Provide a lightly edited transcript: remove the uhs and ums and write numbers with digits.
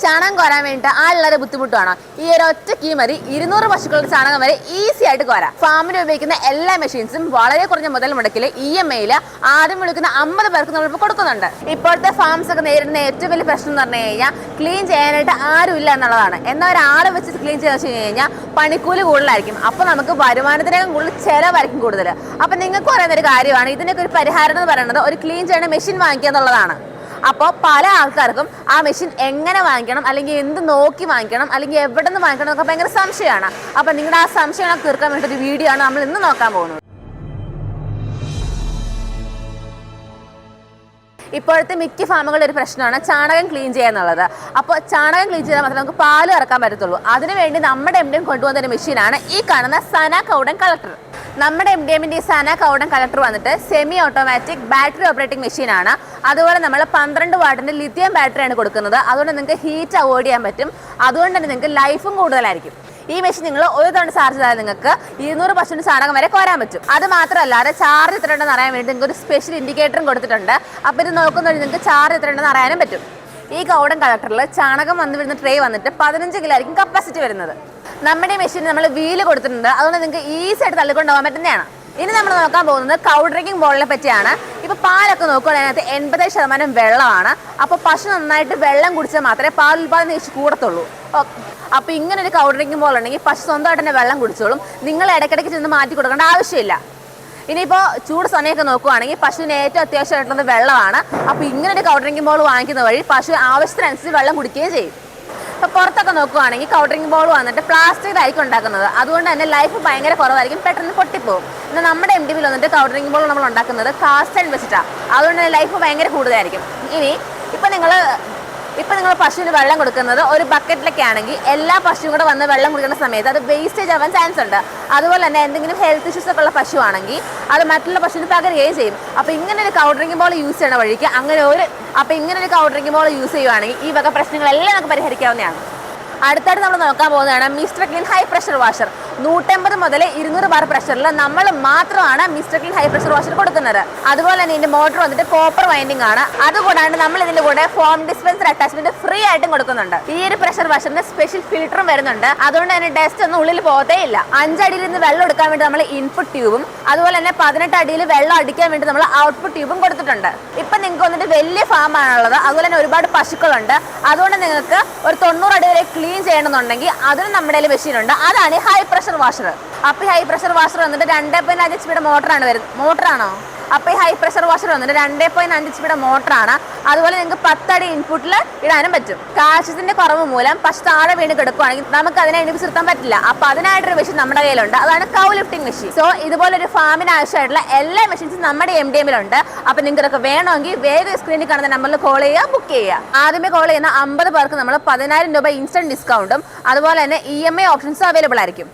ചാണകം കോരാൻ വേണ്ടിയിട്ട് ആളുള്ളവരെ ബുദ്ധിമുട്ടാണ്. ഈ ഒരു ഒറ്റ കീ മതി 200 പശുക്കളുടെ ചാണകം വരെ ഈസി ആയിട്ട് കോരാം. ഫാമിന് ഉപയോഗിക്കുന്ന എല്ലാ മെഷീൻസും വളരെ കുറഞ്ഞ മുതൽ മുടക്കിൽ EMI ആദ്യം വിളിക്കുന്ന 50 പേർക്ക് നമ്മളിപ്പോൾ കൊടുക്കുന്നുണ്ട്. ഇപ്പോഴത്തെ ഫാംസ് ഒക്കെ നേരിടുന്ന ഏറ്റവും വലിയ പ്രശ്നം എന്ന് പറഞ്ഞു കഴിഞ്ഞാൽ ക്ലീൻ ചെയ്യാനായിട്ട് ആരും ഇല്ല എന്നുള്ളതാണ്. എന്നാൽ ഒരാളെ വെച്ച് ക്ലീൻ ചെയ്ത് വെച്ച് കഴിഞ്ഞാൽ പണിക്കൂലി കൂടുതലായിരിക്കും. അപ്പോൾ നമുക്ക് വരുമാനത്തിനേക്കാൾ കൂടുതൽ ചിലവായിരിക്കും കൂടുതൽ. അപ്പം നിങ്ങൾക്ക് പറയുന്ന ഒരു കാര്യമാണ് ഇതിനൊക്കെ ഒരു പരിഹാരം എന്ന് പറയുന്നത് ഒരു ക്ലീൻ ചെയ്യുന്ന മെഷീൻ വാങ്ങിക്കുക എന്നുള്ളതാണ്. അപ്പോൾ പല ആൾക്കാർക്കും ആ മെഷീൻ എങ്ങനെ വാങ്ങിക്കണം, അല്ലെങ്കിൽ എന്ത് നോക്കി വാങ്ങിക്കണം, അല്ലെങ്കിൽ എവിടെ നിന്ന് വാങ്ങിക്കണം എന്നൊക്കെ ഭയങ്കര സംശയമാണ്. അപ്പം നിങ്ങളുടെ ആ സംശയങ്ങളൊക്കെ തീർക്കാൻ വേണ്ടിയിട്ട് ഒരു വീഡിയോ ആണ് നമ്മൾ ഇന്ന് നോക്കാൻ പോകുന്നത്. ഇപ്പോഴത്തെ മിക്ക ഫാമുകളുടെ ഒരു പ്രശ്നമാണ് ചാണകം ക്ലീൻ ചെയ്യുക എന്നുള്ളത്. അപ്പോൾ ചാണകം ക്ലീൻ ചെയ്താൽ മാത്രമേ നമുക്ക് പാല് ഇറക്കാൻ പറ്റത്തുള്ളൂ. അതിനുവേണ്ടി നമ്മുടെ MDM കൊണ്ടുവന്ന ഒരു മെഷീനാണ് ഈ കാണുന്ന സന കൗഡൻ കളക്ടർ. നമ്മുടെ MDMന്റെ ഈ സന കൗഡൻ കളക്ടർ വന്നിട്ട് സെമി ഓട്ടോമാറ്റിക് ബാറ്ററി ഓപ്പറേറ്റിംഗ് മെഷീനാണ്. അതുപോലെ നമ്മൾ 12 വാട്ടിന്റെ ലിഥിയം ബാറ്ററിയാണ് കൊടുക്കുന്നത്. അതുകൊണ്ട് നിങ്ങൾക്ക് ഹീറ്റ് അവോയ്ഡ് ചെയ്യാൻ പറ്റും. അതുകൊണ്ട് തന്നെ നിങ്ങൾക്ക് ലൈഫും കൂടുതലായിരിക്കും. ഈ മെഷീൻ നിങ്ങൾ ഒരു തവണ ചാർജ് ചെയ്താൽ നിങ്ങൾക്ക് 200 പശുവിന് ചാണകം വരെ കോരാൻ പറ്റും. അത് മാത്രമല്ലാതെ ചാർജ് എത്ര ഉണ്ടെന്ന് അറിയാൻ വേണ്ടി നിങ്ങൾക്ക് ഒരു സ്പെഷ്യൽ ഇൻഡിക്കേറ്ററും കൊടുത്തിട്ടുണ്ട്. അപ്പോൾ ഇത് നോക്കുന്നവഴി നിങ്ങൾക്ക് ചാർജ് എത്ര ഉണ്ടെന്ന് അറിയാനും പറ്റും. ഈ കൗഡൻ കളക്ടറിൽ ചാണകം വന്ന് വരുന്ന ട്രേ വന്നിട്ട് 15 കിലോ ആയിരിക്കും കപ്പാസിറ്റി വരുന്നത്. നമ്മുടെ മെഷീൻ നമ്മൾ വീല് കൊടുത്തിട്ടുണ്ട്. അതുകൊണ്ട് നിങ്ങൾക്ക് ഈസി ആയിട്ട് തള്ളിക്കൊണ്ടുപോകാൻ പറ്റുന്നതാണ്. ഇനി നമ്മൾ നോക്കാൻ പോകുന്നത് കൗ ഡ്രിങ്കിങ് ബോളിനെ പറ്റിയാണ്. ഇപ്പോൾ പാലൊക്കെ നോക്കുകയാണെങ്കിൽ അതിനകത്ത് 87% വെള്ളമാണ്. അപ്പോൾ പശു നന്നായിട്ട് വെള്ളം കുടിച്ചാൽ മാത്രമേ പാൽ ഉൽപ്പാദനം കൂടത്തുള്ളൂ. അപ്പോൾ ഇങ്ങനെ ഒരു കൗ ഡ്രിങ്കിങ് ബോൾ ഉണ്ടെങ്കിൽ പശു സ്വന്തമായിട്ട് തന്നെ വെള്ളം കുടിച്ചോളും. നിങ്ങൾ ഇടയ്ക്കിടയ്ക്ക് ചെന്ന് മാറ്റി കൊടുക്കേണ്ട ആവശ്യമില്ല. ഇനിയിപ്പോൾ ചൂട് സമയമൊക്കെ നോക്കുകയാണെങ്കിൽ പശുവിന് ഏറ്റവും അത്യാവശ്യമായിട്ടുള്ളത് വെള്ളമാണ്. അപ്പോൾ ഇങ്ങനെ ഒരു കൗ ഡ്രിങ്കിങ് ബോൾ വാങ്ങിക്കുന്ന വഴി പശു ആവശ്യത്തിനനുസരിച്ച് വെള്ളം കുടിക്കുകയും ചെയ്യും. ഇപ്പോൾ പുറത്തൊക്കെ നോക്കുകയാണെങ്കിൽ കൗ ഡ്രിങ്കിങ് ബോൾ വന്നിട്ട് പ്ലാസ്റ്റിക്കിലായിരിക്കും ഉണ്ടാക്കുന്നത്. അതുകൊണ്ട് തന്നെ ലൈഫ് ഭയങ്കര കുറവായിരിക്കും, പെട്ടെന്ന് പൊട്ടിപ്പോകും. എന്നാൽ നമ്മുടെ MDMൽ വന്നിട്ട് കൗ ഡ്രിങ്കിങ് ബോൾ നമ്മൾ ഉണ്ടാക്കുന്നത് കാസ്റ്റ് ആൻഡ് വെച്ചിട്ടാണ്. അതുകൊണ്ട് തന്നെ ലൈഫ് ഭയങ്കര കൂടുതലായിരിക്കും. ഇപ്പം നിങ്ങൾ പശുവിന് വെള്ളം കൊടുക്കുന്നത് ഒരു ബക്കറ്റിലൊക്കെ ആണെങ്കിൽ എല്ലാ പശുവും കൂടെ വന്ന് വെള്ളം കുടിക്കുന്ന സമയത്ത് അത് വേസ്റ്റേജ് ആവാൻ ചാൻസ് ഉണ്ട്. അതുപോലെ തന്നെ എന്തെങ്കിലും ഹെൽത്ത് ഇഷ്യൂസ് ഒക്കെ ഉള്ള പശു ആണെങ്കിൽ അത് മറ്റുള്ള പശുവിന് പകരുകയും ചെയ്യും. അപ്പോൾ ഇങ്ങനെ ഒരു കൗ ഡ്രിങ്കിങ് ബോൾ യൂസ് ചെയ്യണ വഴിക്ക് ഇങ്ങനെ ഒരു കൗ ഡ്രിങ്കിങ് ബോൾ യൂസ് ചെയ്യുവാണെങ്കിൽ ഈ വക പ്രശ്നങ്ങളെല്ലാം നമുക്ക് പരിഹരിക്കാവുന്നതാണ്. അടുത്തായിട്ട് നമ്മൾ നോക്കാൻ പോകുന്നതാണ് mister clean high pressure washer. 150 മുതൽ 200 ബാർ പ്രഷറിൽ നമ്മൾ മാത്രമാണ് mister clean high pressure washer കൊടുക്കുന്നത്. അതുപോലെ തന്നെ ഇതിന്റെ മോട്ടർ വന്നിട്ട് കോപ്പർ വൈൻഡിംഗ് ആണ്. അതുകൂടാണ്ട് നമ്മൾ ഇതിന്റെ കൂടെ ഫോം ഡിസ്പെൻസർ അറ്റാച്ച്മെന്റ് ഫ്രീ ആയിട്ടും കൊടുക്കുന്നുണ്ട്. ഈ ഒരു പ്രഷർ വാഷറിന് സ്പെഷ്യൽ ഫിൽറ്ററും വരുന്നുണ്ട്. അതുകൊണ്ട് തന്നെ ഡസ്റ്റ് ഒന്നും ഉള്ളിൽ പോകത്തേ ഇല്ല. 5 അടിയിൽ നിന്ന് വെള്ളം എടുക്കാൻ വേണ്ടി നമ്മൾ ഇൻപുട്ട് ട്യൂബും അതുപോലെ തന്നെ 18 അടിയിൽ വെള്ളം അടിക്കാൻ വേണ്ടി നമ്മൾ ഔട്ട്പുട്ട് ട്യൂബും കൊടുത്തിട്ടുണ്ട്. ഇപ്പം നിങ്ങൾക്ക് വന്നിട്ട് വലിയ ഫാം ആണുള്ളത്. അതുപോലെ തന്നെ ഒരുപാട് പശുക്കളുണ്ട്. അതുകൊണ്ട് നിങ്ങൾക്ക് ഒരു 90 അടി വരെ ക്ലീൻ ചെയ്യണമെന്നുണ്ടെങ്കിൽ അതിന് നമ്മുടെ കയ്യിൽ മെഷീനുണ്ട്. അതാണ് ഹൈ പ്രഷർ വാഷർ. അപ്പോൾ ഹൈ പ്രഷർ വാഷർ വന്നിട്ട് 2.5 HP മോട്ടറാണ് വരുന്നത്. മോട്ടറാണോ? അപ്പോൾ ഈ ഹൈ പ്രഷർ വാഷർ വന്നിട്ട് 2.5 HP മോട്ടറാണ്. അതുപോലെ നിങ്ങൾക്ക് 10 അടി ഇൻപുട്ടിൽ ഇടാനും പറ്റും. കാൽസ്യത്തിന്റെ കുറവ് മൂലം പശു താഴെ വീണ് കിടക്കുകയാണെങ്കിൽ നമുക്ക് അതിനെ എണീപ്പിച്ച് നിർത്താൻ പറ്റില്ല. അപ്പോൾ അതിനായിട്ടൊരു മെഷീൻ നമ്മുടെ കയ്യിലുണ്ട്. അതാണ് കൗ ലിഫ്റ്റിംഗ് മെഷീൻ. സോ ഇതുപോലെ ഒരു ഫാമിന് ആവശ്യമായിട്ടുള്ള എല്ലാ മെഷീൻസും നമ്മുടെ MDMലുണ്ട്. അപ്പോൾ നിങ്ങൾക്ക് വേണമെങ്കിൽ വേഗം സ്ക്രീനിൽ കാണുന്ന നമ്പറിൽ കോൾ ചെയ്യുക, ബുക്ക് ചെയ്യുക. ആദ്യമേ കോൾ ചെയ്യുന്ന 50 പേർക്ക് നമ്മൾ 10,000 രൂപ ഇൻസ്റ്റന്റ് ഡിസ്കൗണ്ടും അതുപോലെ തന്നെ EMI ഓപ്ഷൻസും അവൈലബിൾ ആയിരിക്കും.